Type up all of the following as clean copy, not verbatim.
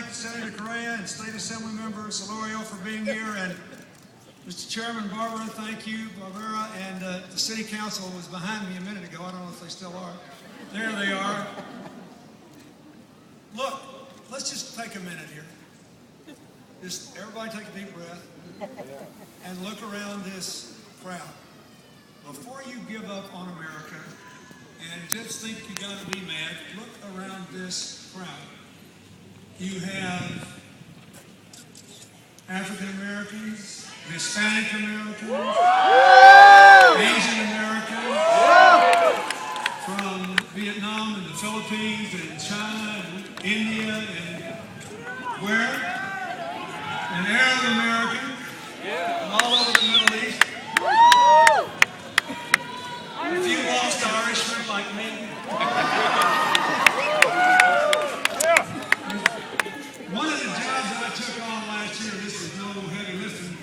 thank Senator Correa and State Assembly Member Solorio for being here, and Mr. Chairman, Barbara, thank you, Barbara, and the City Council was behind me a minute ago. I don't know if they still are. There they are. Look, let's just take a minute here. Just everybody take a deep breath and look around this crowd. Before you give up on America and just think you got to be mad, look around this crowd. You have African Americans, Hispanic Americans, Asian Americans, from Vietnam and the Philippines and China and India and where? And Arab Americans, and all over the Middle East. A few lost Irishmen like me. One of the jobs that I took on last year, this is no heavy lifting,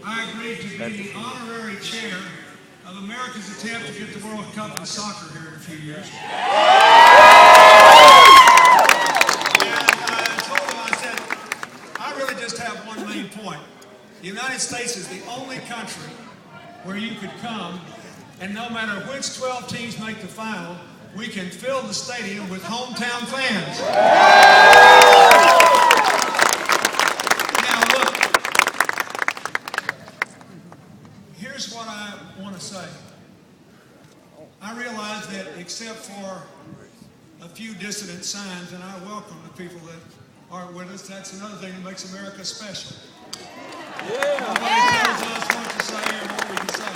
I agreed to be the honorary chair of America's attempt to get the World Cup in soccer here in a few years. Point. The United States is the only country where you could come and no matter which 12 teams make the final, we can fill the stadium with hometown fans. Now look, here's what I want to say. I realize that except for a few dissident signs, and I welcome the people that aren't with us, that's another thing that makes America special. Nobody tells us what to say or what we can say.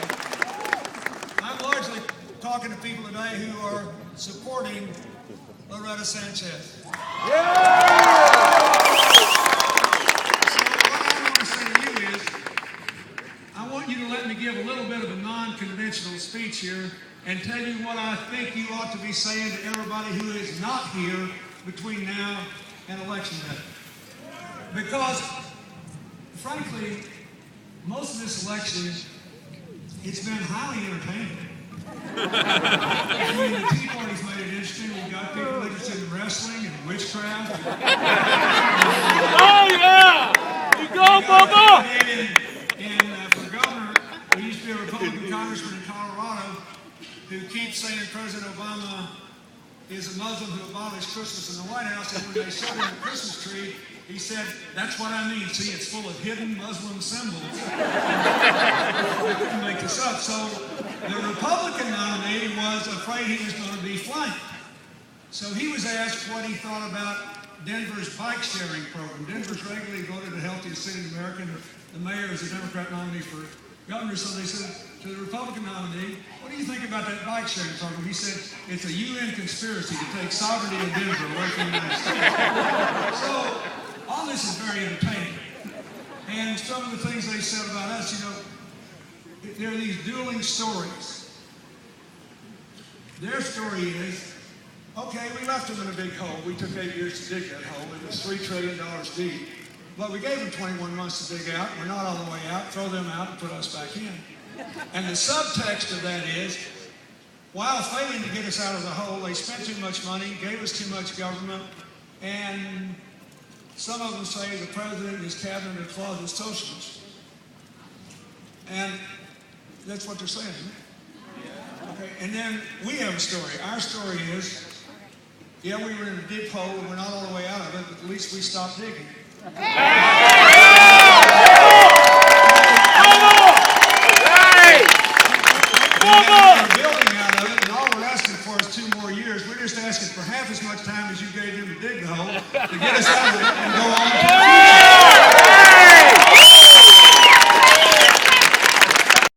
I'm largely talking to people today who are supporting Loretta Sanchez. So what I want to say to you is, I want you to let me give a little bit of a non-conventional speech here and tell you what I think you ought to be saying to everybody who is not here between now and election day. Because frankly, most of this election, it's been highly entertaining. I mean, the Tea Party's made it interesting. We've got people interested in wrestling and witchcraft. Oh, yeah! You go, Bubba! For governor, there used to be a Republican congressman in Colorado who keeps saying President Obama is a Muslim who abolished Christmas in the White House, and when they showed him the Christmas tree, he said, that's what I mean. See, it's full of hidden Muslim symbols. I couldn't make this up. So the Republican nominee was afraid he was going to be flanked. So he was asked what he thought about Denver's bike sharing program. Denver's regularly voted the healthiest city in America. The mayor is a Democrat nominee for governor. So they said to the Republican nominee, what do you think about that bike sharing program? He said, it's a UN conspiracy to take sovereignty of Denver away from the United States. So all this is very entertaining. And some of the things they said about us, you know, there are these dueling stories. Their story is, okay, we left them in a big hole. We took 8 years to dig that hole. It was $3 trillion deep. But we gave them 21 months to dig out. We're not all the way out. Throw them out and put us back in. And the subtext of that is, while failing to get us out of the hole, they spent too much money, gave us too much government, and some of them say the president and his cabinet are closet socialists. And that's what they're saying, isn't it? Okay, and then we have a story. Our story is, yeah, we were in a deep hole and we're not all the way out of it, but at least we stopped digging.